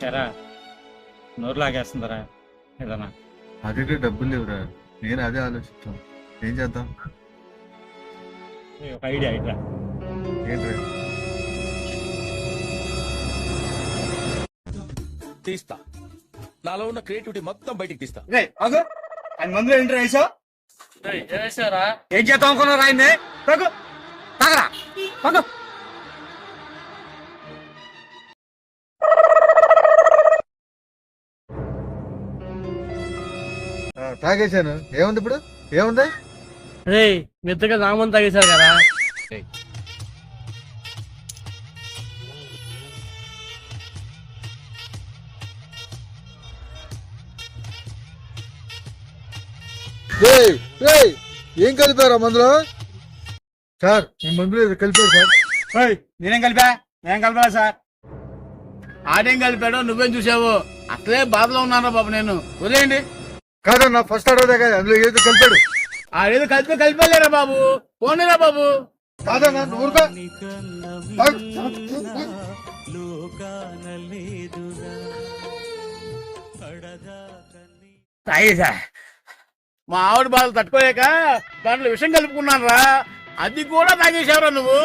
ఎరా నోరు లాగేస్తుందరా ఏదన్నా. అదే డబ్బులు లేవురా, నేను అదే ఆలోచిస్తాను. ఏం చేద్దాం? ఒక ఐడియా ఇట్లా. ఏంట్రా? తీస్తా, నాలో ఉన్న క్రియేటివిటీ మొత్తం బయటికి తీస్తా. ఆయన మందులో ఎంటర్ వేసావు. వేసారా? ఏం చేద్దాం అనుకున్నారు ఆయన్ని? తాగరా పక్క. తాగేశాను, ఏముంది ఇప్పుడు? ఏముంది? రే మెత్తగా నామని తాగేశారు కదా. ఏం కలిపారా మందులో? సార్ ఈ మందులో ఇది కలిపారు సార్. నేనేం కలిపా? నేను కలపా సార్. ఆడేం కలిపాడో నువ్వేం చూసావు? అసలే బాధలో ఉన్నారా బాబు నేను. వదిలేయండి. కాదన్నా, ఫస్ట్ అడవదే కదా, అందులో ఏదో కలిపాడు. ఆడేదో కలిపలేరా బాబు. పోనీరా బాబు. కాదన్నా, ఊరుకో. తాగేసా. మా ఆవిడ బాధలు తట్టుకోలేక దాంట్లో విషం కలుపుకున్నాను రా. అది కూడా తాగేశావురా నువ్వు.